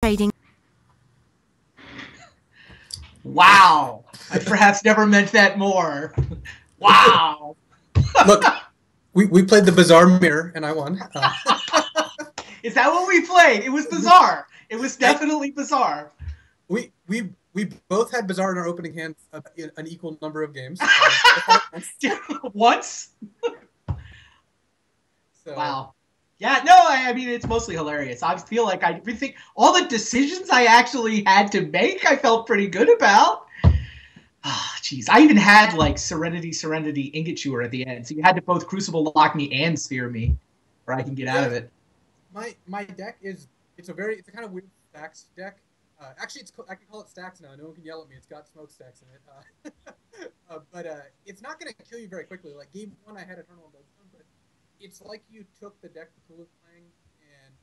fading. Wow. I perhaps never meant that more. Wow. Look, we played the bizarre mirror, and I won. Is that what we played? It was bizarre. It was definitely bizarre. We both had bizarre in our opening hand an equal number of games. Once? So. Wow. Yeah, no, I mean, it's mostly hilarious. I feel like I think all the decisions I actually had to make, I felt pretty good about. Ah, jeez. I even had, like, Serenity, Ingot Chewer at the end. So you had to both Crucible Lock me and Sphere me, or I can get out of it. My deck is, it's a kind of weird stacks deck. Actually, I can call it stacks now. No one can yell at me. It's got smokestacks in it. But it's not going to kill you very quickly. Like, game 1, I had Eternal Lodestone, but it's like you took the deck the Tool is playing and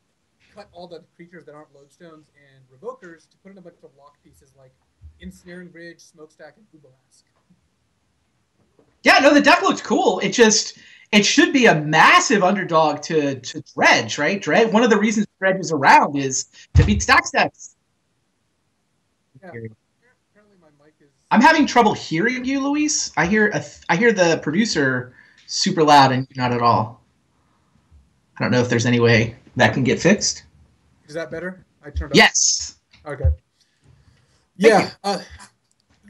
cut all the creatures that aren't Lodestones and Revokers to put in a bunch of lock pieces like Ensnaring Bridge, Smokestack, and Ubalask. Yeah, no, the deck looks cool. It should be a massive underdog to Dredge, right? Dredge. One of the reasons Dredge is around is to beat stack sets. Yeah, apparently my mic is... I'm having trouble hearing you, Luis. I hear the producer super loud and not at all. I don't know if there's any way that can get fixed. Is that better? I turned off. Yes. Okay. Yeah.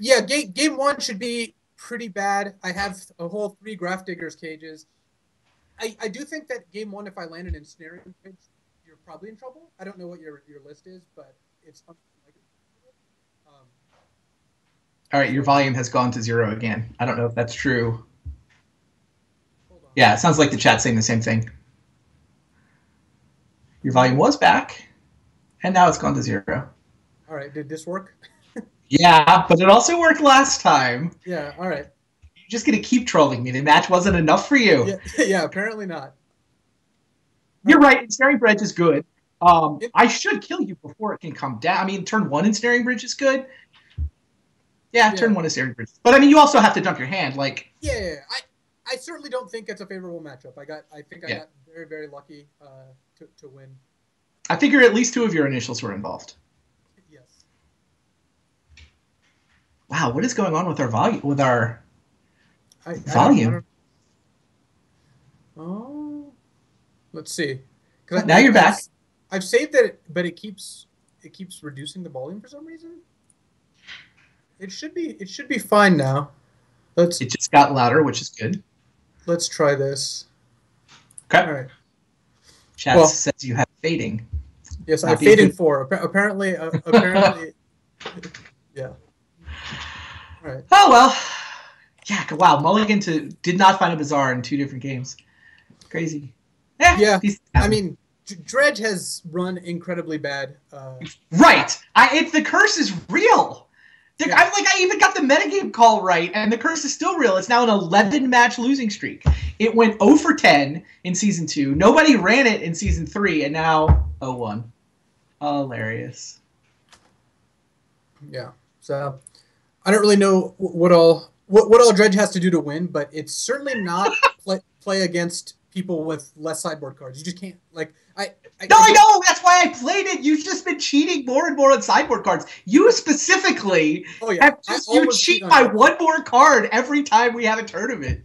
Yeah. Game 1 should be pretty bad. I have a whole 3 Grafdigger's cages. I do think that game 1, if I landed in Ensnaring Bridge, you're probably in trouble. I don't know what your list is, but it's something like it. All right, your volume has gone to 0 again. I don't know if that's true. Yeah, it sounds like the chat's saying the same thing. Your volume was back, and now it's gone to 0. All right, did this work? Yeah, but it also worked last time. Yeah, all right. You're just going to keep trolling me. The match wasn't enough for you. Yeah, apparently not. You're right. Ensnaring Bridge is good. I should kill you before it can come down. I mean, turn 1 Ensnaring Bridge is good. Yeah, turn 1 Ensnaring Bridge. But, I mean, you also have to dump your hand. Like, yeah. I certainly don't think it's a favorable matchup. I think I got very, very lucky to win. I figure at least 2 of your initials were involved. Yes. Wow, what is going on with our volume? Volume. Oh, let's see. Now you're back. I've saved it, but it keeps reducing the volume for some reason. It should be fine now. It just got louder, which is good. Let's try this. Okay. All right. Chat says you have fading. Yes, I have fading 4. Apparently, yeah. All right. Oh well. Yeah. Wow. Mulligan did not find a bizarre in 2 different games. Crazy. Yeah. I mean, Dredge has run incredibly bad. Right. The curse is real. I even got the metagame call right, and the curse is still real. It's now an 11-match losing streak. It went 0 for 10 in Season 2. Nobody ran it in Season 3, and now 0-1. Hilarious. Yeah. So, I don't really know what all Dredge has to do to win, but it's certainly not play against people with less sideboard cards. You just can't. I know. That's why I played it. You've just been cheating more and more on sideboard cards. You specifically you cheat by 1 more card every time we have a tournament.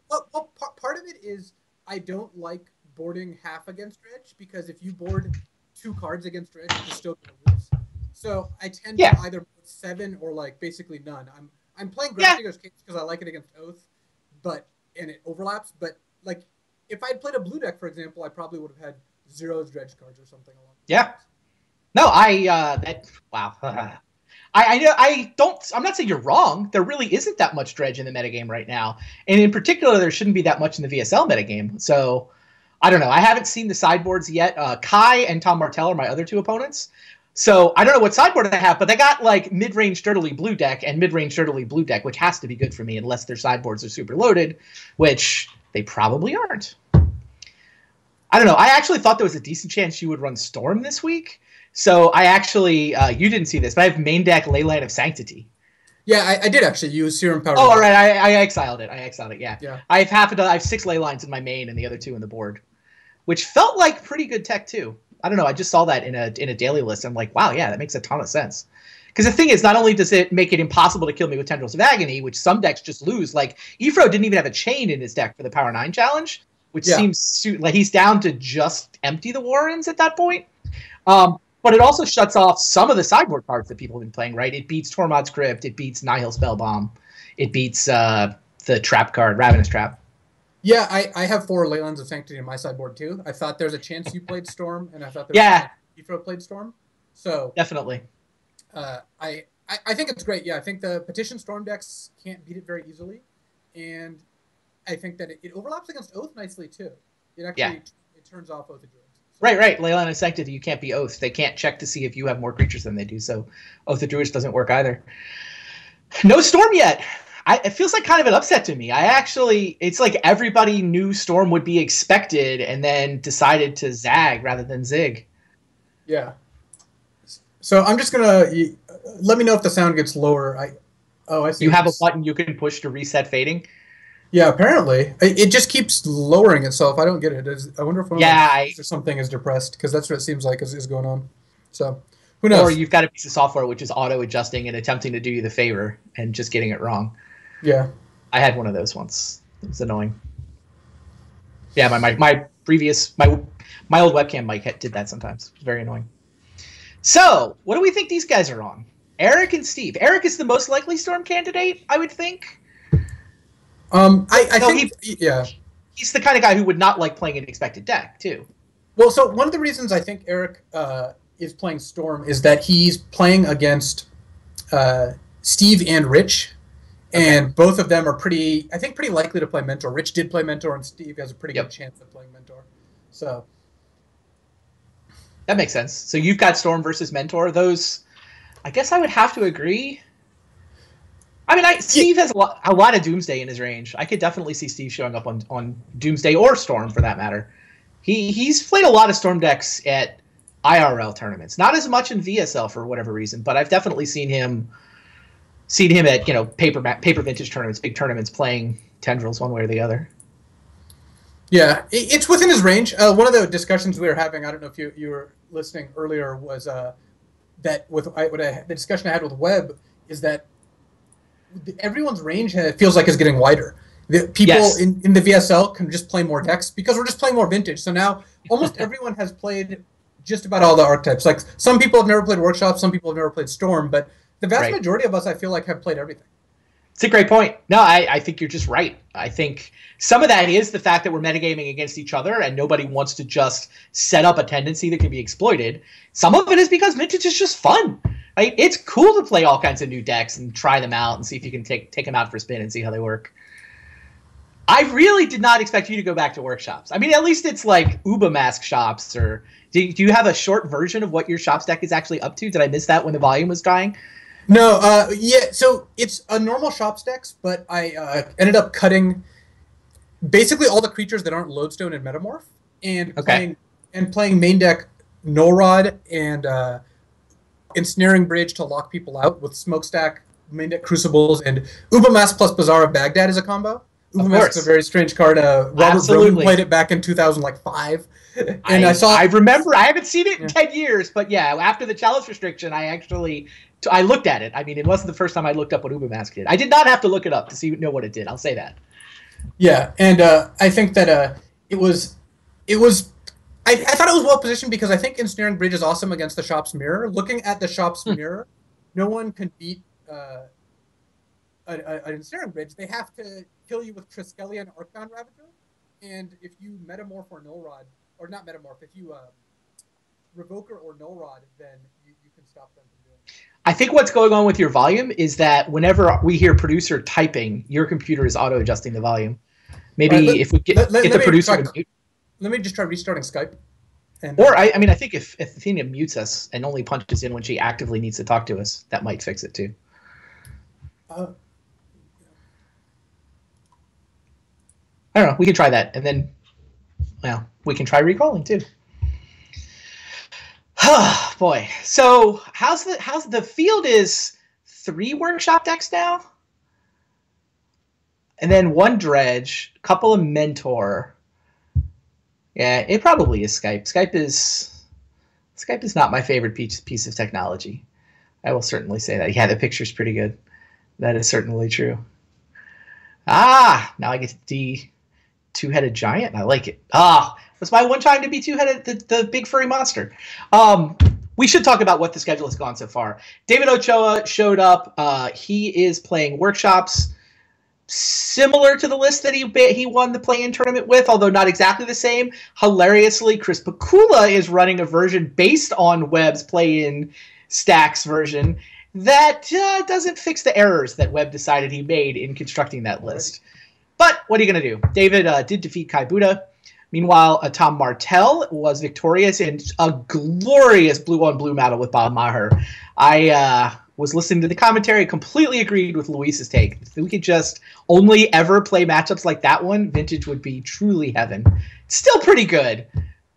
Well, part of it is I don't like boarding half against Dredge, because if you board 2 cards against Dredge, you're still going to lose. So I tend to either put 7 or basically none. I'm playing Grafdigger's Cage because I like it against Oath, and it overlaps. But if I'd played a blue deck, for example, I probably would have had 0 Dredge cards or something along those lines. No, wow. I'm not saying you're wrong. There really isn't that much Dredge in the metagame right now. And in particular, there shouldn't be that much in the VSL metagame. So, I don't know. I haven't seen the sideboards yet. Kai and Tom Martell are my other 2 opponents. So, I don't know what sideboard they have, but they got, mid-range Sturdily blue deck and mid-range Sturdily blue deck, which has to be good for me unless their sideboards are super loaded, which they probably aren't. I don't know. I actually thought there was a decent chance you would run Storm this week. So I actually, you didn't see this, but I have main deck Leyline of Sanctity. Yeah, I did actually use Serum Power. Oh, all right. I exiled it. Yeah. I have 6 Leylines in my main and the other 2 in the board, which felt like pretty good tech too. I don't know. I just saw that in a daily list. I'm like, wow, yeah, that makes a ton of sense. Because the thing is, not only does it make it impossible to kill me with Tendrils of Agony, which some decks just lose. Like Ifro didn't even have a chain in his deck for the Power 9 challenge, which seems like he's down to just empty the Warrens at that point. But it also shuts off some of the sideboard cards that people have been playing, right? It beats Tormod's Crypt, it beats Nihil Spellbomb, it beats the trap card, Ravenous Trap. Yeah, I have 4 Leylands of Sanctity in my sideboard too. I thought there's a chance you played Storm, and I thought there was a chance Ifro played Storm. So definitely. I think it's great. Yeah, I think the Petition Storm decks can't beat it very easily, and I think that it overlaps against Oath nicely too. It actually it turns off Oath of Druids. So, right. Leyland of Sanctity, you can't be Oath. They can't check to see if you have more creatures than they do, so Oath of Druids doesn't work either. No Storm yet. It feels like kind of an upset to me. It's like everybody knew Storm would be expected and then decided to zag rather than zig. Yeah. So I'm just gonna let me know if the sound gets lower. I see. You have a button you can push to reset fading. Yeah, apparently it just keeps lowering itself. I don't get it. I wonder if or something is depressed, because that's what it seems like is going on. So who knows? Or you've got a piece of software which is auto adjusting and attempting to do you the favor and just getting it wrong. Yeah, I had one of those once. It was annoying. Yeah, my previous my old webcam mic did that sometimes. It was very annoying. So, what do we think these guys are on? Eric and Steve. Eric is the most likely Storm candidate, I would think. I think he's the kind of guy who would not like playing an expected deck too. Well, so one of the reasons I think Eric is playing Storm is that he's playing against Steve and Rich. And both of them are pretty likely to play Mentor. Rich did play Mentor, and Steve has a pretty good chance of playing Mentor. So that makes sense. So you've got Storm versus Mentor. Those, I guess I would have to agree. I mean, Steve has a lot of Doomsday in his range. I could definitely see Steve showing up on Doomsday or Storm for that matter. He's played a lot of Storm decks at IRL tournaments. Not as much in VSL for whatever reason, but I've definitely seen him at paper vintage tournaments, big tournaments, playing Tendrils one way or the other. Yeah, it's within his range. One of the discussions we were having, I don't know if you were listening earlier, was that the discussion I had with Webb is that everyone's range feels like is getting wider. The people in the VSL can just play more decks because we're just playing more vintage. So now almost everyone has played just about all the archetypes. Like some people have never played Workshop, some people have never played Storm, but the vast majority of us, I feel like, have played everything. It's a great point. No, I think you're just right. I think some of that is the fact that we're metagaming against each other and nobody wants to just set up a tendency that can be exploited. Some of it is because vintage is just fun. Right? It's cool to play all kinds of new decks and try them out and see if you can take them out for a spin and see how they work. I really did not expect you to go back to workshops. I mean, at least it's like Uba Mask shops. Or do you have a short version of what your shops deck is actually up to? Did I miss that when the volume was dying? No, so it's a normal shops decks, but I ended up cutting basically all the creatures that aren't Lodestone and Metamorph, and playing main deck Null-Rod and Ensnaring Bridge to lock people out with Smokestack, main deck Crucibles, and Uba Mask plus Bazaar of Baghdad is a combo. Uba Mask is a very strange card. Robert Broden played it back in 2005. And I remember, I haven't seen it in 10 years, but yeah, after the challenge restriction, I looked at it. I mean, it wasn't the first time I looked up what Uba Mask did. I did not have to look it up to know what it did. I'll say that. Yeah, and I think that I thought it was well positioned because I think Ensnaring Bridge is awesome against the Shop's Mirror. Looking at the Shop's Mirror, no one can beat an Ensnaring Bridge. They have to kill you with Triskelion Archbound Ravager, and if you Metamorph or Null-Rod, or not Metamorph, if you Revoker or Null-Rod, then you can stop them from doing it. I think what's going on with your volume is that whenever we hear producer typing, your computer is auto-adjusting the volume. Maybe if we get the producer to mute. Let me just try restarting Skype. I think if Athena mutes us and only punches in when she actively needs to talk to us, that might fix it too. I don't know. We can try that, and then, we can try recalling too. Boy, so how's the field is 3 workshop decks now, and then 1 dredge, a couple of mentor. Yeah, it probably is Skype. Skype is Skype is not my favorite piece of technology. I will certainly say that. Yeah, the picture's pretty good. That is certainly true. Ah, now I get to D two-headed giant. I like it. Ah, was my one time to be two-headed, the big furry monster. We should talk about what the schedule has gone so far. David Ochoa showed up. He is playing workshops similar to the list that he won the play-in tournament with, although not exactly the same. Hilariously, Chris Pakula is running a version based on Webb's play-in stacks version that doesn't fix the errors that Webb decided he made in constructing that list. But what are you going to do? David did defeat Kai Buddha. Meanwhile, Tom Martell was victorious in a glorious blue-on-blue battle with Bob Maher. I was listening to the commentary, completely agreed with Luis's take. If we could just only ever play matchups like that one, Vintage would be truly heaven. Still pretty good,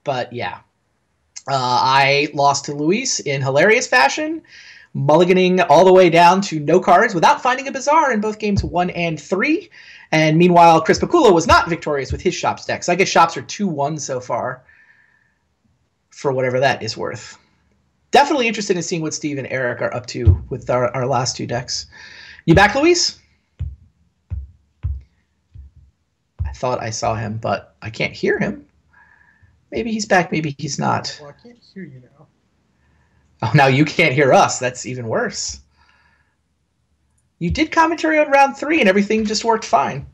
but yeah. I lost to Luis in hilarious fashion, mulliganing all the way down to no cards without finding a Bazaar in both games 1 and 3. And meanwhile, Chris Pakula was not victorious with his Shops decks. I guess Shops are 2-1 so far, for whatever that is worth. Definitely interested in seeing what Steve and Eric are up to with our last 2 decks. You back, Luis? I thought I saw him, but I can't hear him. Maybe he's back, maybe he's not. Well, I can't hear you now. Oh, now you can't hear us. That's even worse. You did commentary on round 3, and everything just worked fine.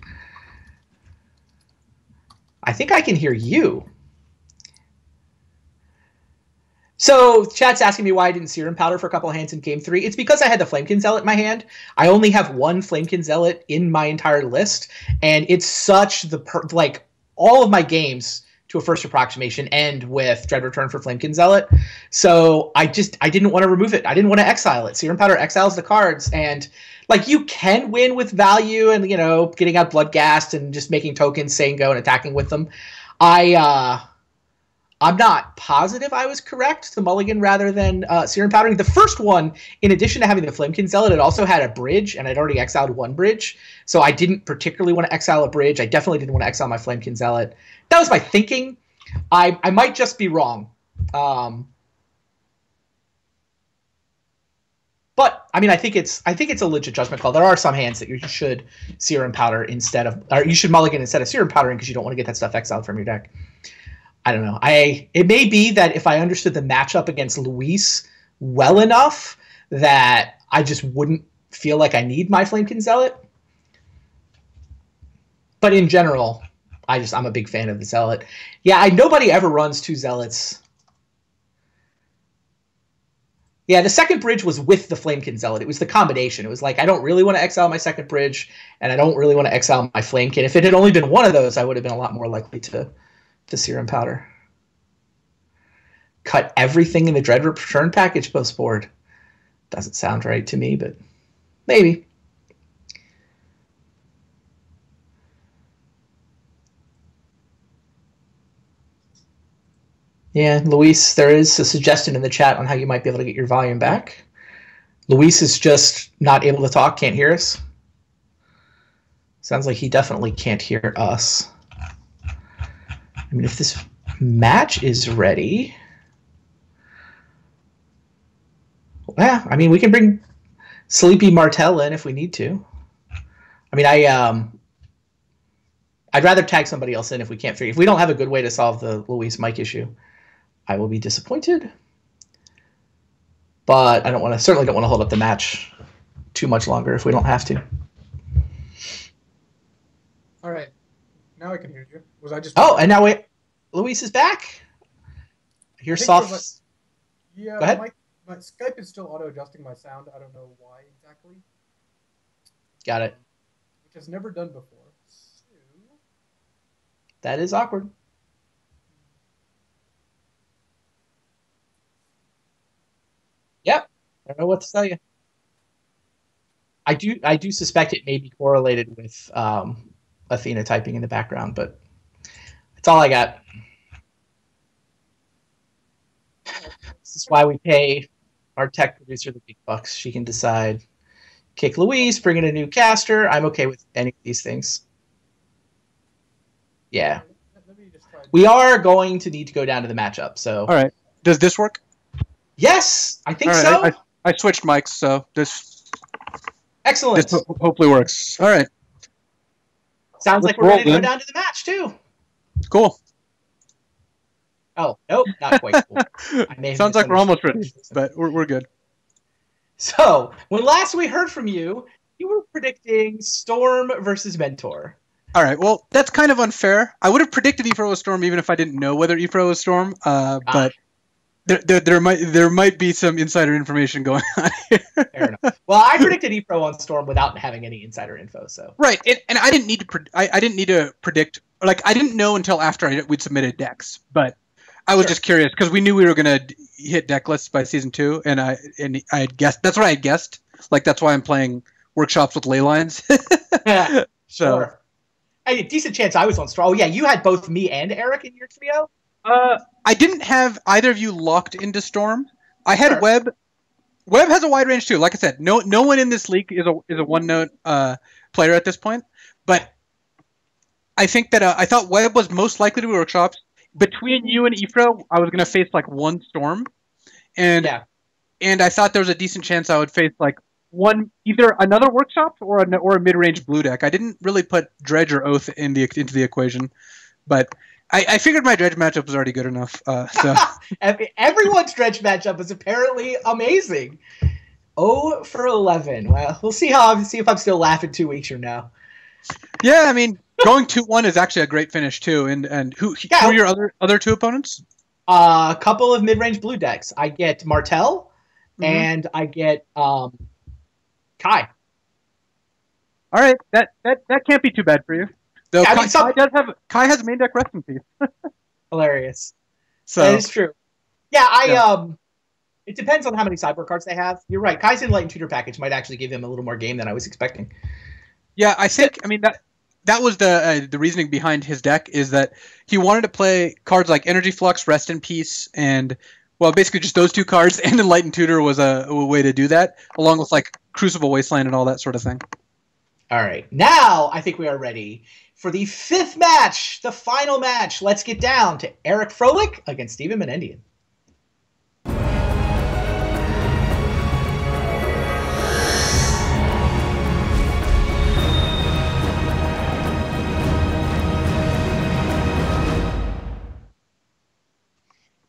I think I can hear you. So chat's asking me why I didn't Serum Powder for a couple of hands in Game 3. It's because I had the Flamekin Zealot in my hand. I only have one Flamekin Zealot in my entire list, and it's such like all of my games to a first approximation end with Dread Return for Flamekin Zealot. So I didn't want to remove it. I didn't want to exile it. Serum Powder exiles the cards, and like you can win with value and, you know, getting out Bloodghast and just making tokens, saying go and attacking with them. I'm not positive I was correct to mulligan rather than Serum Powdering. The first one, in addition to having the Flamekin Zealot, it also had a bridge, and I'd already exiled one bridge. So I didn't particularly want to exile a bridge. I definitely didn't want to exile my Flamekin Zealot. That was my thinking. I might just be wrong. But I mean, I think it's a legit judgment call. There are some hands that you should Serum Powder instead of, or you should mulligan instead of Serum Powdering because you don't want to get that stuff exiled from your deck. I don't know. It may be that if I understood the matchup against Luis well enough that I just wouldn't feel like I need my Flamekin Zealot. But in general, I'm a big fan of the Zealot. Yeah, nobody ever runs 2 Zealots. Yeah, the second bridge was with the Flamekin Zealot. It was the combination. It was like, I don't really want to exile my second bridge, and I don't really want to exile my Flamekin. If it had only been one of those, I would have been a lot more likely to Serum Powder. Cut everything in the Dread Return package post-board. Doesn't sound right to me, but maybe. Yeah, Luis, there is a suggestion in the chat on how you might be able to get your volume back. Luis is just not able to talk, can't hear us. Sounds like he definitely can't hear us. I mean, if this match is ready... Yeah, I mean, we can bring Sleepy Martell in if we need to. I mean, I'd rather tag somebody else in if we can't figure... If we don't have a good way to solve the Luis mic issue, I will be disappointed. But I certainly don't want to hold up the match too much longer if we don't have to. All right. Now I can hear you. Was I just... Oh, and now Luis is back. Here's soft... Yeah, go ahead. My Skype is still auto-adjusting my sound. I don't know why exactly. Got it. Which has never done before. So... That is awkward. Yep. I don't know what to tell you. I do suspect it may be correlated with Athena typing in the background, but that's all I got. This is why we pay our tech producer the big bucks. She can decide, kick Luis, bring in a new caster. I'm okay with any of these things. Yeah. We are going to need to go down to the matchup. So. All right. Does this work? Yes, I think All so. right, I switched mics, so this Excellent. hopefully works. All right. Sounds like we're ready to go down to the match, too. Cool. Oh, nope, not quite cool. Sounds like we're almost ready, but we're good. So, when last we heard from you, you were predicting Storm versus Mentor. All right, well, that's kind of unfair. I would have predicted eFro was Storm even if I didn't know whether eFro was Storm, but there might be some insider information going on here. Fair enough. Well, I predicted eFro on Storm without having any insider info, so. Right, and I didn't need to I didn't need to predict, like, I didn't know until after we'd submitted decks, but I was just curious because we knew we were gonna hit deck lists by season 2, and I had guessed. That's what I had guessed. Like, that's why I'm playing workshops with ley lines. Yeah, so, sure. Hey, decent chance I was on Storm. Oh yeah, you had both me and Eric in your trio. I didn't have either of you locked into Storm. I had Webb. Webb has a wide range too. Like I said, no one in this league is a one note player at this point. But I think that I thought Webb was most likely to be workshops. Between you and eFro, I was going to face like one Storm, and I thought there was a decent chance I would face like either another workshop or a mid range blue deck. I didn't really put Dredge or Oath into the equation, but I figured my Dredge matchup was already good enough. So everyone's Dredge matchup is apparently amazing. 0 for 11. Well, we'll see if I'm still laughing 2 weeks from now. Yeah, I mean, going 2-1 is actually a great finish too. And who are your other two opponents? A couple of mid-range blue decks. I get Martel, and I get Kai. All right, that can't be too bad for you. Though Kai has main deck rest in peace. Hilarious. So that is true. Yeah, it depends on how many sideboard cards they have. You're right. Kai's Enlightened Tutor package might actually give him a little more game than I was expecting. Yeah, I think. I mean that was the reasoning behind his deck, is that he wanted to play cards like Energy Flux, Rest in Peace, and basically just those two cards. And Enlightened Tutor was a way to do that, along with like Crucible Wasteland and all that sort of thing. All right, now I think we are ready for the 5th match, the final match. Let's get down to Eric Froehlich against Stephen Menendian.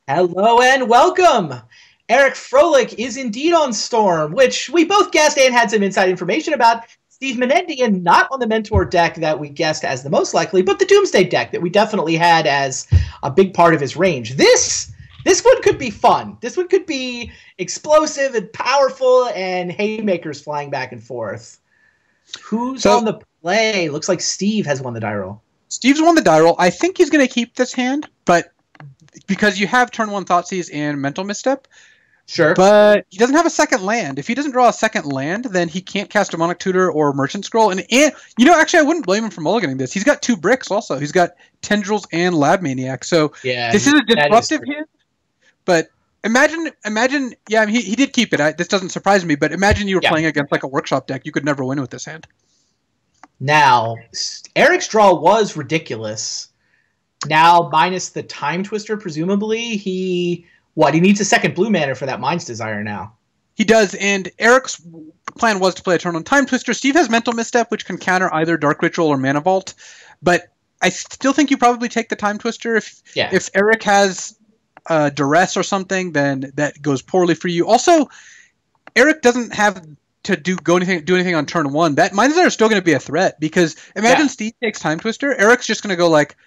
Hello and welcome. Eric Froehlich is indeed on Storm, which we both guessed and had some inside information about. Steve Menendian, not on the Mentor deck that we guessed as the most likely, but the Doomsday deck that we definitely had as a big part of his range. This one could be fun. This one could be explosive and powerful and haymakers flying back and forth. Who's on the play? Looks like Steve has won the die roll. Steve's won the die roll. I think he's going to keep this hand, but because you have turn 1 Thoughtseize and Mental Misstep. Sure. But he doesn't have a second land. If he doesn't draw a second land, then he can't cast Demonic Tutor or Merchant Scroll. And actually, I wouldn't blame him for mulliganing this. He's got 2 bricks also. He's got Tendrils and Lab Maniac. So this is a disruptive hand. But imagine, yeah, I mean, he did keep it. This doesn't surprise me, but imagine you were playing against like a Workshop deck. You could never win with this hand. Now, Eric's draw was ridiculous. Now, minus the Time Twister, presumably, he needs a second blue mana for that Mind's Desire now. He does, and Eric's plan was to play a turn on Time Twister. Steve has Mental Misstep, which can counter either Dark Ritual or Mana Vault, but I still think you probably take the Time Twister. If Eric has Duress or something, then that goes poorly for you. Also, Eric doesn't have to do anything on turn 1. That Mind's Desire is still going to be a threat, because imagine Steve takes Time Twister, Eric's just going to go like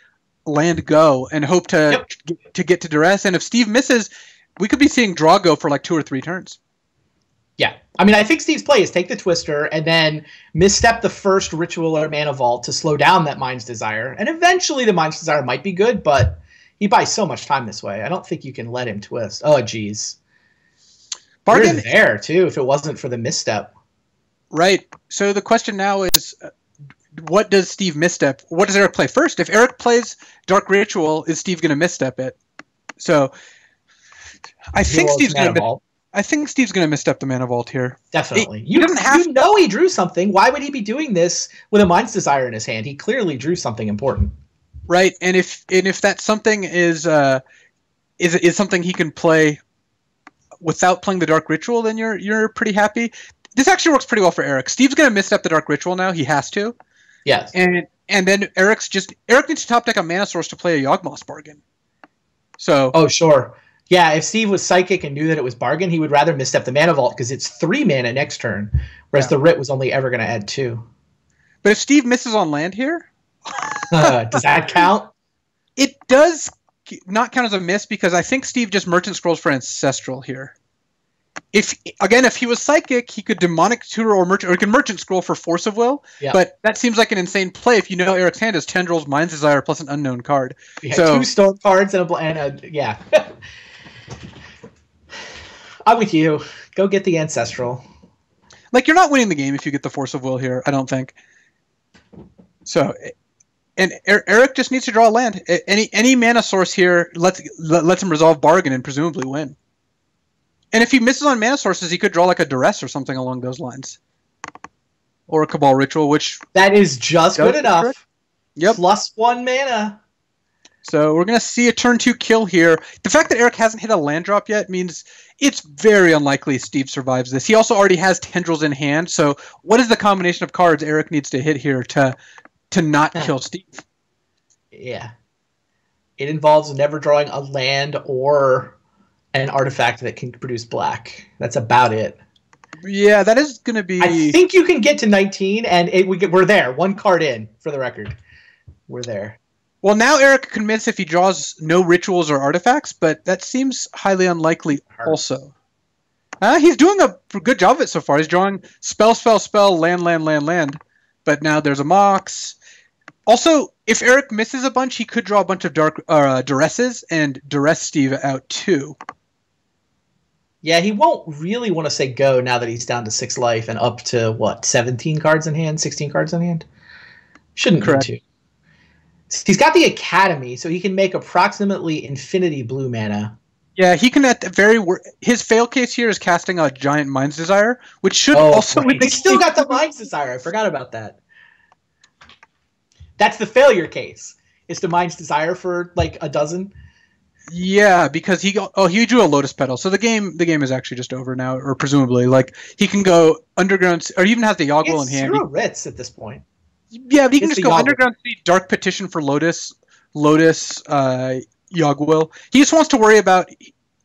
land go and hope to get to Duress, and if Steve misses, we could be seeing draw go for like 2 or 3 turns. Yeah, I mean, I think Steve's play is take the Twister and then misstep the first Ritual or Mana Vault to slow down that Mind's Desire, and eventually the Mind's Desire might be good, but he buys so much time this way. I don't think you can let him twist. Oh, geez. Bargain there too if it wasn't for the misstep. Right. So the question now is, what does Steve misstep? What does Eric play first? If Eric plays Dark Ritual, is Steve going to misstep it? So I think Steve's going to misstep the Mana Vault here. Definitely. He drew something. Why would he be doing this with a Mind's Desire in his hand? He clearly drew something important. Right. And if that something is something he can play without playing the Dark Ritual, then you're pretty happy. This actually works pretty well for Eric. Steve's going to misstep the Dark Ritual now. He has to. Yes. And then Eric needs to top deck a Mana Source to play a Yawgmoth's Bargain. So. Oh, sure. Yeah, if Steve was Psychic and knew that it was Bargain, he would rather misstep the Mana Vault because it's 3 mana next turn, whereas the Writ was only ever going to add 2. But if Steve misses on land here... does that count? It does not count as a miss because I think Steve just Merchant Scrolls for Ancestral here. If he was Psychic, he could Demonic Tutor or he can Merchant Scroll for Force of Will. Yeah. But that seems like an insane play if you know Eric's hand is Tendrils, Mind's Desire, plus an unknown card. Yeah, so, 2 Storm cards and a yeah. I'm with you. Go get the Ancestral. Like, you're not winning the game if you get the Force of Will here, I don't think. So, and Eric just needs to draw a land. Any mana source here lets him resolve Bargain and presumably win. And if he misses on mana sources, he could draw like a Duress or something along those lines. Or a Cabal Ritual, which... That is just good enough. Yep. +1 mana. So we're going to see a turn 2 kill here. The fact that Eric hasn't hit a land drop yet means it's very unlikely Steve survives this. He also already has Tendrils in hand, so what is the combination of cards Eric needs to hit here to not kill Steve? Yeah. It involves never drawing a land or an artifact that can produce black. That's about it. Yeah, that is going to be... I think you can get to 19, and we're there. 1 card in, for the record. We're there. Well, now Eric can miss if he draws no rituals or artifacts, but that seems highly unlikely also. He's doing a good job of it so far. He's drawing spell, land. But now there's a Mox. Also, if Eric misses a bunch, he could draw a bunch of Duresses and Duress Steve out too. Yeah, he won't really want to say go now that he's down to 6 life and up to, 17 cards in hand, 16 cards in hand? Shouldn't need to. He's got the Academy, so he can make approximately infinity blue mana. Yeah, he can at the very his fail case here is casting a giant Mind's Desire, which should also... Right. They still got the Mind's Desire. I forgot about that. That's the failure case. It's the Mind's Desire for like a dozen. Yeah, because he drew a Lotus Petal, so the game is actually just over now, or presumably. Like, he can go Underground, or he even has the Yogg-Will in hand. It's 0 Writs at this point. Yeah, but he can just go Underground Sea, Dark Petition for Lotus, Yogg-Will. He just wants to worry about...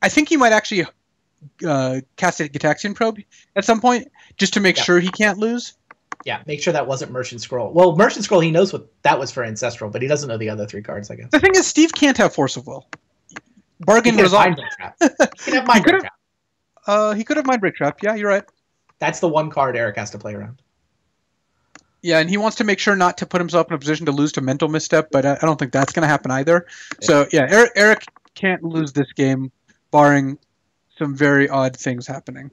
I think he might actually cast a Gitaxian Probe at some point, just to make sure he can't lose. Yeah, make sure that wasn't Merchant Scroll. Well, Merchant Scroll, he knows what that was for Ancestral, but he doesn't know the other 3 cards, I guess. The thing is, Steve can't have Force of Will. Bargain resolved. He can have Mind Break Trap. He could have Mind Break Trap. Yeah, you're right. That's the 1 card Eric has to play around. Yeah, and he wants to make sure not to put himself in a position to lose to Mental Misstep, but I don't think that's going to happen either. So, yeah, Eric can't lose this game, barring some very odd things happening.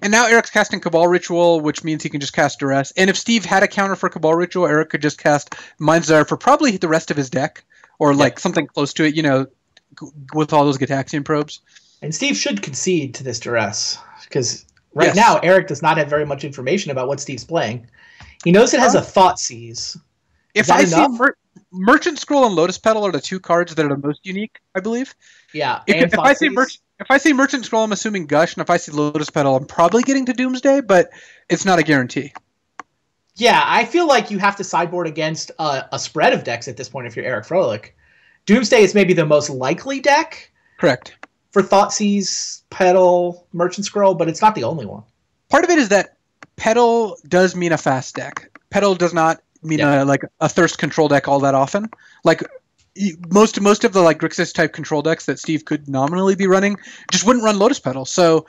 And now Eric's casting Cabal Ritual, which means he can just cast Duress. And if Steve had a counter for Cabal Ritual, Eric could just cast Mind's Desire for probably the rest of his deck, or like something close to it, with all those Gitaxian Probes. And Steve should concede to this Duress, because right now Eric does not have very much information about what Steve's playing. He knows it has a Thoughtseize. If I see Merchant Scroll and Lotus Petal are the 2 cards that are the most unique, I believe. Yeah. If I see Merchant Scroll, I'm assuming Gush, and if I see Lotus Petal, I'm probably getting to Doomsday, but it's not a guarantee. Yeah, I feel like you have to sideboard against a spread of decks at this point if you're Eric Froehlich. Doomsday is maybe the most likely deck. Correct. For Thoughtseize, Petal, Merchant Scroll, but it's not the only one. Part of it is that Petal does mean a fast deck. Petal does not mean a Thirst control deck all that often. Like, most of the like Grixis type control decks that Steve could nominally be running just wouldn't run Lotus Petal. So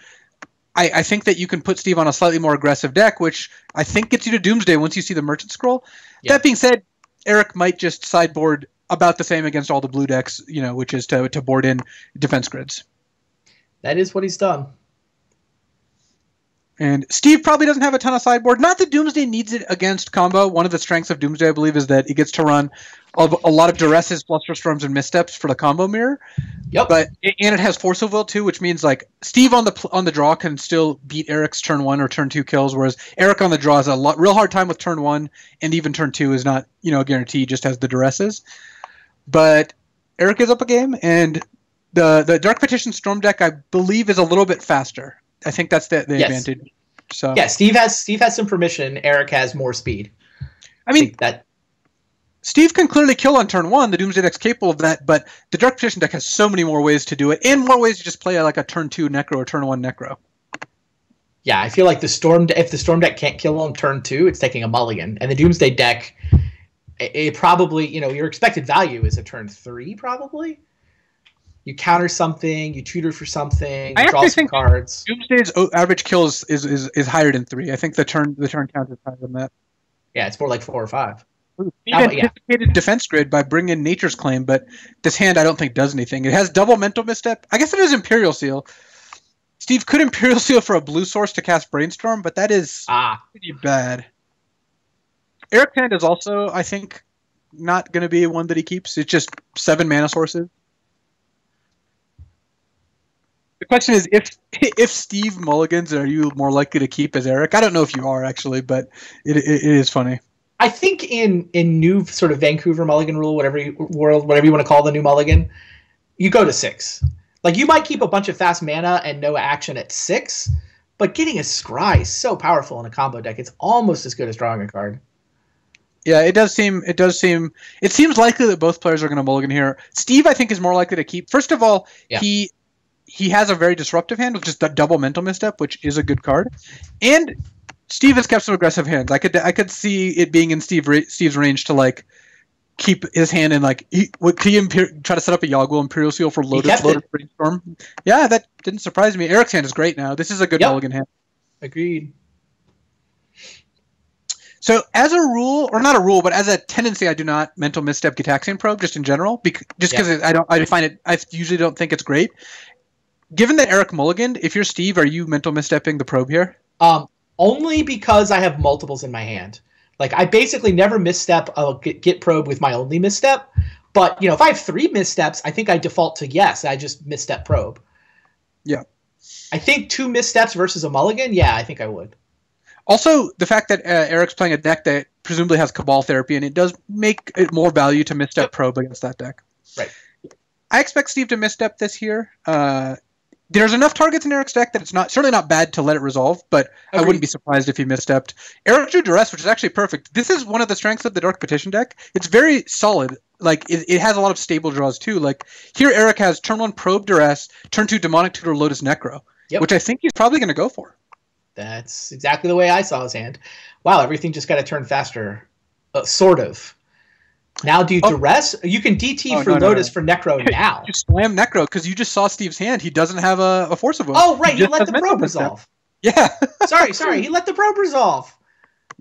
I think that you can put Steve on a slightly more aggressive deck, which I think gets you to Doomsday once you see the Merchant Scroll. Yeah. That being said, Eric might just sideboard about the same against all the blue decks, which is to board in defense grids. That is what he's done. And Steve probably doesn't have a ton of sideboard. Not that Doomsday needs it against combo. One of the strengths of Doomsday, I believe, is that it gets to run a lot of Duresses, Flusterstorms, and Missteps for the combo mirror. Yep. And it has Force of Will too, which means like Steve on the draw can still beat Eric's turn 1 or turn 2 kills, whereas Eric on the draw has a real hard time with turn 1, and even turn 2 is not a guarantee. He just has the Duresses. But Eric is up a game, and The Dark Petition Storm deck, I believe, is a little bit faster. I think that's the advantage. So yeah, Steve has some permission. Eric has more speed. I mean that Steve can clearly kill on turn 1. The Doomsday deck's capable of that, but the Dark Petition deck has so many more ways to do it, and more ways to just play like a turn 2 Necro or turn 1 Necro. Yeah, I feel like if the Storm deck can't kill on turn 2, it's taking a mulligan, and the Doomsday deck, it probably, your expected value is a turn 3 probably. You counter something, you tutor for something, you draw some cards. Doomsday's average kills is higher than 3. I think the turn count is higher than that. Yeah, it's more like 4 or 5. Steve anticipated defense grid by bringing Nature's Claim, but this hand I don't think does anything. It has double mental misstep. I guess it is Imperial Seal. Steve could Imperial Seal for a blue source to cast Brainstorm, but that is pretty bad. Eric's hand is also, I think, not going to be one that he keeps. It's just 7 mana sources. The question is, if Steve mulligans, are you more likely to keep as Eric? I don't know if you are, actually, but it is funny. I think in new sort of Vancouver mulligan rule, whatever you want to call the new mulligan, you go to 6. Like, you might keep a bunch of fast mana and no action at 6, but getting a Scry is so powerful in a combo deck. It's almost as good as drawing a card. Yeah, it seems likely that both players are going to mulligan here. Steve, I think, is more likely to keep. First of all, he has a very disruptive hand with just that double mental misstep, which is a good card. And Steve has kept some aggressive hands. I could see it being in Steve's range to like keep his hand in like try to set up a Yogg-Will Imperial Seal for Lotus Brainstorm. Yeah, that didn't surprise me. Eric's hand is great now. This is a good mulligan hand. Agreed. So as a rule, or not a rule, but as a tendency, I do not mental misstep Gitaxian Probe just in general, just because I usually don't think it's great. Given that Eric mulliganed, if you're Steve, are you mental misstepping the Probe here? Only because I have multiples in my hand. Like, I basically never misstep a Git Probe with my only misstep. But, if I have 3 missteps, I think I default to yes. I just misstep Probe. Yeah. I think 2 missteps versus a mulligan, yeah, I think I would. Also, the fact that Eric's playing a deck that presumably has Cabal Therapy, and it does make it more value to misstep Probe against that deck. Right. I expect Steve to misstep this here. There's enough targets in Eric's deck that it's certainly not bad to let it resolve, but I wouldn't be surprised if he misstepped. Eric drew Duress, which is actually perfect. This is one of the strengths of the Dark Petition deck. It's very solid. Like, it has a lot of stable draws, too. Like, here Eric has turn 1 Probe Duress, turn 2 Demonic Tutor Lotus Necro, which I think he's probably going to go for. That's exactly the way I saw his hand. Wow, everything just got to turn faster. Sort of. Now do you Duress? You can DT for Lotus for Necro now. You slam Necro because you just saw Steve's hand. He doesn't have a Force of Will. Oh, right. He let the Probe resolve. Yeah. sorry. He let the Probe resolve.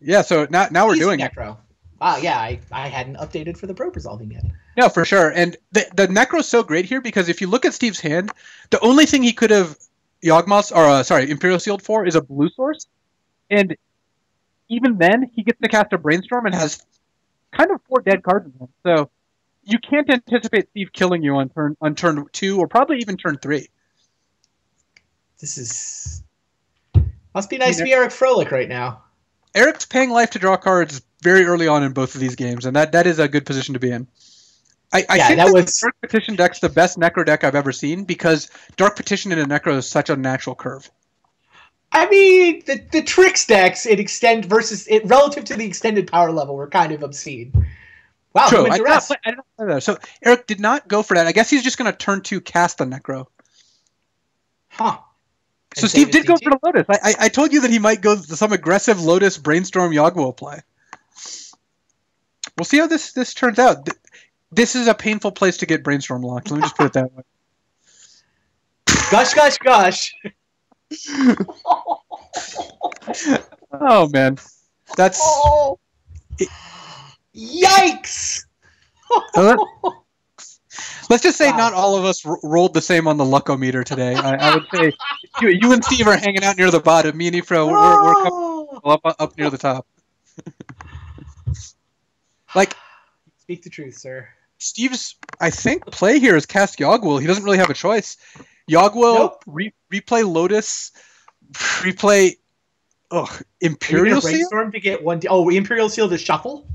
Yeah, so now we're doing Necro. Wow, yeah, I hadn't updated for the Probe resolving yet. No, for sure. And the Necro's so great here because if you look at Steve's hand, the only thing he could have Imperial Sealed for is a blue source. And even then, he gets to cast a Brainstorm and has kind of 4 dead cards in him. So you can't anticipate Steve killing you on turn 2 or probably even turn 3. This must be nice to be Eric Froehlich right now. Eric's paying life to draw cards very early on in both of these games, and that is a good position to be in. I think the Dark Petition deck's the best Necro deck I've ever seen because Dark Petition in a Necro is such a natural curve. I mean, the Tricks decks relative to the extended power level were kind of obscene. Wow, true. I did not play that. So Eric did not go for that. I guess he's just going to turn 2 cast the Necro. Huh. So Steve did go for the Lotus. I told you that he might go some aggressive Lotus Brainstorm Yogg-Will play. We'll see how this turns out. This is a painful place to get Brainstorm locked. Let me just put it that way. Gosh, gosh, gosh. Oh, man. That's... Oh. Yikes! Let's just say not all of us rolled the same on the Luckometer today. I would say you and Steve are hanging out near the bottom. Me and Ifro, we're up near the top. Like, speak the truth, sir. Steve's, I think, play here is cast Yogg-Will. He doesn't really have a choice. Yogg-Will, replay Lotus, Imperial Seal? Brainstorm to get one. Imperial Seal to shuffle?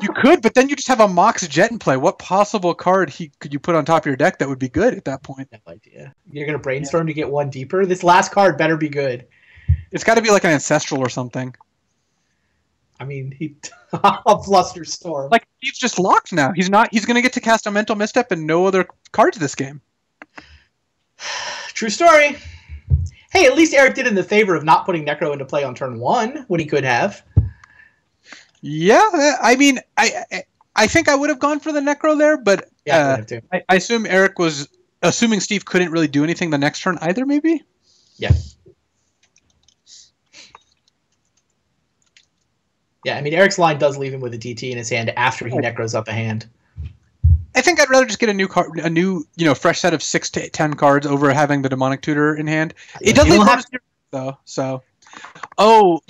You could, but then you just have a Mox Jet in play. What possible card could you put on top of your deck that would be good at that point? No idea. You're going to brainstorm to get one deeper? This last card better be good. It's got to be like an Ancestral or something. I mean, a Flusterstorm. Like, he's just locked now. He's going to get to cast a Mental Misstep and no other cards this game. True story. Hey, at least Eric did in the favor of not putting Necro into play on turn 1 when he could have. Yeah, I mean, I think I would have gone for the Necro there, but Yeah, I assume Eric was assuming Steve couldn't really do anything the next turn either, maybe? Yeah. Yeah, I mean, Eric's line does leave him with a DT in his hand after he Necros up a hand. I think I'd rather just get a new, fresh set of 6 to 10 cards over having the Demonic Tutor in hand. It does leave though, so. Oh,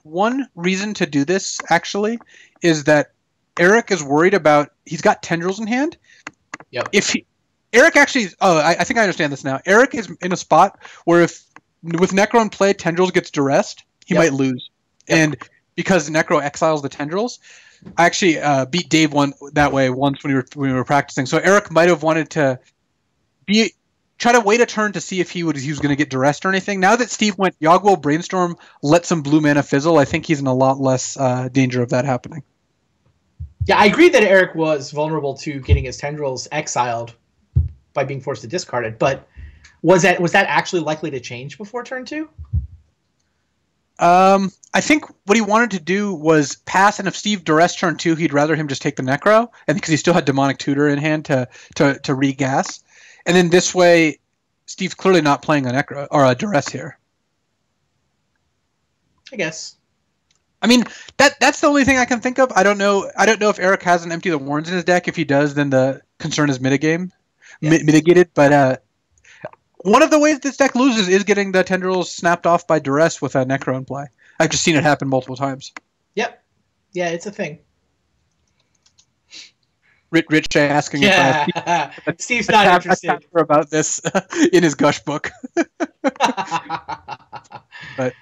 one reason to do this actually is that Eric is worried about he's got Tendrils in hand. Yep. Eric actually, I think I understand this now. Eric is in a spot where if with Necro in play, Tendrils gets duressed, he might lose, and because Necro exiles the Tendrils. I actually beat Dave that way once when we were practicing. So Eric might have wanted to try to wait a turn to see if he was going to get duressed or anything. Now that Steve went Yogg-Will Brainstorm, let some blue mana fizzle, I think he's in a lot less danger of that happening. Yeah, I agree that Eric was vulnerable to getting his Tendrils exiled by being forced to discard it, but was that actually likely to change before turn 2? I think what he wanted to do was pass, and if Steve duressed turn 2, he'd rather him just take the Necro, and because he still had Demonic Tutor in hand to regas. And then this way, Steve's clearly not playing a Necro or a duress here. I guess. I mean, that's the only thing I can think of. I don't know if Eric has an Empty the Warrens in his deck. If he does, then the concern is mitigated. But one of the ways this deck loses is getting the Tendrils snapped off by duress with a Necro in play. I've just seen it happen multiple times. Yep. Yeah, it's a thing. Rich asking if Steve's not interested about this in his gush book. But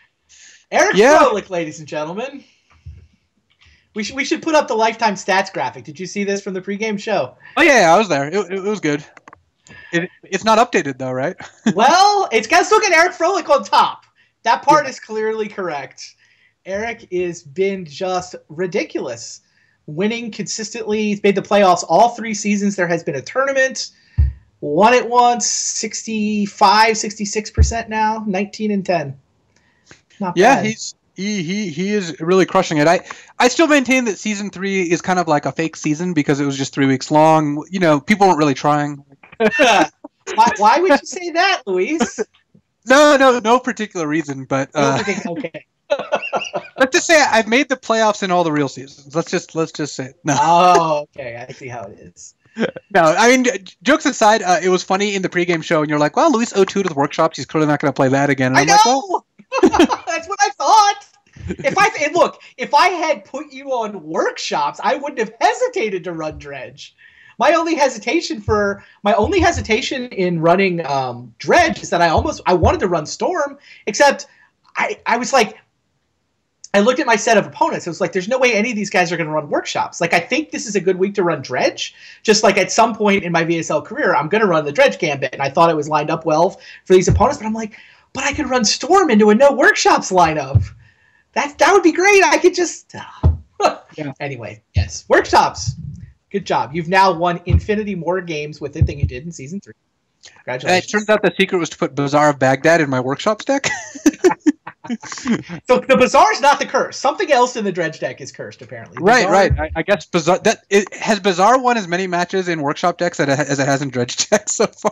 Eric Froehlich, ladies and gentlemen. We should put up the lifetime stats graphic. Did you see this from the pregame show? Oh yeah, I was there. It was good. It's not updated though, right? Well, it's got still got Eric Froehlich on top. That part is clearly correct. Eric has been just ridiculous. Winning consistently. He's made the playoffs all 3 seasons. There has been a tournament. Won it once. 65, 66% now. 19-10. Not bad. He is really crushing it. I still maintain that season 3 is kind of like a fake season because it was just 3 weeks long. People weren't really trying. Why would you say that, Luis? No particular reason, but okay. Let's just say I've made the playoffs in all the real seasons. Let's just say it. No. Oh, okay. I see how it is. No, I mean, jokes aside, it was funny in the pregame show, and you're like, well, Luis 0-2 to the workshops. He's clearly not going to play that again. And I know! Like, well. That's what I thought! If I had put you on workshops, I wouldn't have hesitated to run Dredge. My only hesitation in running Dredge is that I wanted to run Storm, except I was like, I looked at my set of opponents. It was like, there's no way any of these guys are going to run workshops. Like, I think this is a good week to run Dredge. Just like at some point in my VSL career, I'm going to run the Dredge Gambit. And I thought it was lined up well for these opponents. But I'm like, but I could run Storm into a no workshops lineup. That would be great. I could just... Yeah. Anyway, yes. Workshops. Good job. You've now won infinity more games with it than you did in Season 3. Congratulations. It turns out the secret was to put Bazaar of Baghdad in my workshops deck. So the Bazaar is not the curse. Something else in the Dredge deck is cursed, apparently. Right. I guess Bazaar. Has Bazaar won as many matches in workshop decks as it has in Dredge decks so far?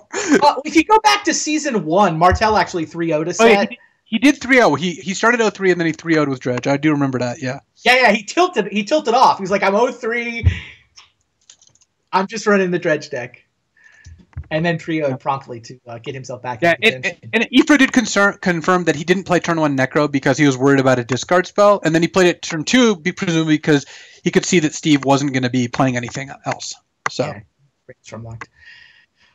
If you go back to Season 1, Martel actually 3-0'd a set. Oh, yeah, he did 3-0. He started 0-3 and then he 3-0'd with Dredge. I do remember that. Yeah. Yeah. He tilted off. He was like, I'm 0-3. I'm just running the Dredge deck. And then Trio promptly to get himself back. Yeah, and Ifra did confirm that he didn't play turn 1 Necro because he was worried about a discard spell, and then he played it turn 2, presumably because he could see that Steve wasn't going to be playing anything else. So, from locked.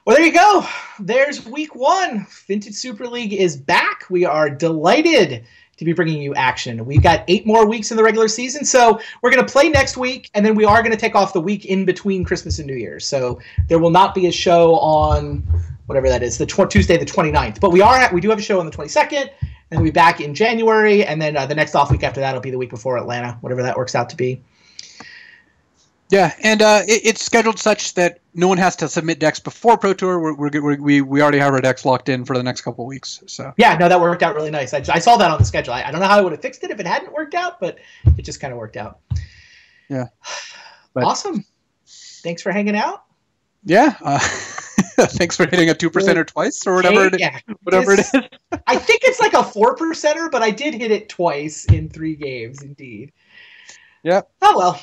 Well, there you go. There's week 1. Vintage Super League is back. We are delighted to be bringing you action. We've got 8 more weeks in the regular season, so we're going to play next week, and then we are going to take off the week in between Christmas and New Year's. So there will not be a show on whatever that is, Tuesday the 29th. But we do have a show on the 22nd, and we'll be back in January, and then the next off week after that will be the week before Atlanta, whatever that works out to be. Yeah, and it's scheduled such that no one has to submit decks before Pro Tour. We already have our decks locked in for the next couple of weeks. So yeah, no, that worked out really nice. I saw that on the schedule. I don't know how I would have fixed it if it hadn't worked out, but it just kind of worked out. Yeah, awesome. Thanks for hanging out. Yeah, thanks for hitting a 2%er twice or whatever. Whatever it is. I think it's like a 4%er, but I did hit it twice in 3 games, indeed. Yeah. Oh well.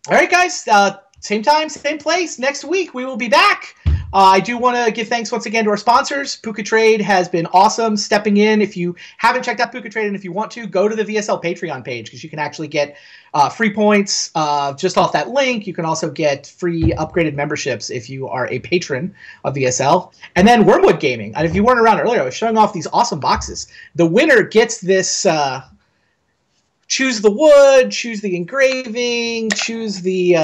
All right, guys. Same time, same place. Next week, we will be back. I do want to give thanks once again to our sponsors. Puka Trade has been awesome stepping in. If you haven't checked out Puka Trade and if you want to, go to the VSL Patreon page because you can actually get free points just off that link. You can also get free upgraded memberships if you are a patron of VSL. And then Wormwood Gaming. And if you weren't around earlier, I was showing off these awesome boxes. The winner gets this... choose the wood, choose the engraving, choose the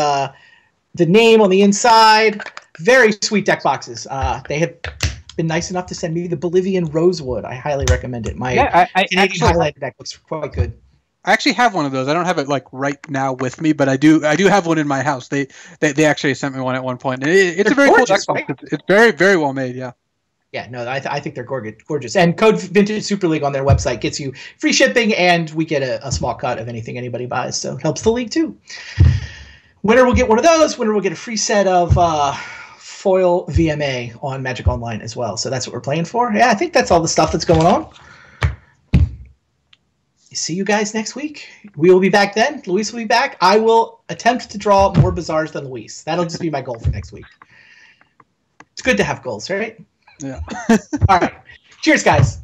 name on the inside. Very sweet deck boxes. They have been nice enough to send me the Bolivian Rosewood. I highly recommend it. My Canadian highlighter deck looks quite good. I actually have one of those. I don't have it like right now with me, but I do have one in my house. They actually sent me one at one point. It's a very cool deck box. Right? It's very, very well made, yeah. Yeah, no, I think they're gorgeous. And code Vintage Super League on their website gets you free shipping, and we get a small cut of anything anybody buys, so it helps the league too. Winner will get one of those. Winner will get a free set of foil VMA on Magic Online as well. So that's what we're playing for. Yeah, I think that's all the stuff that's going on. See you guys next week. We will be back then. Luis will be back. I will attempt to draw more Bazaars than Luis. That'll just be my goal for next week. It's good to have goals, right? Yeah. All right. Cheers, guys.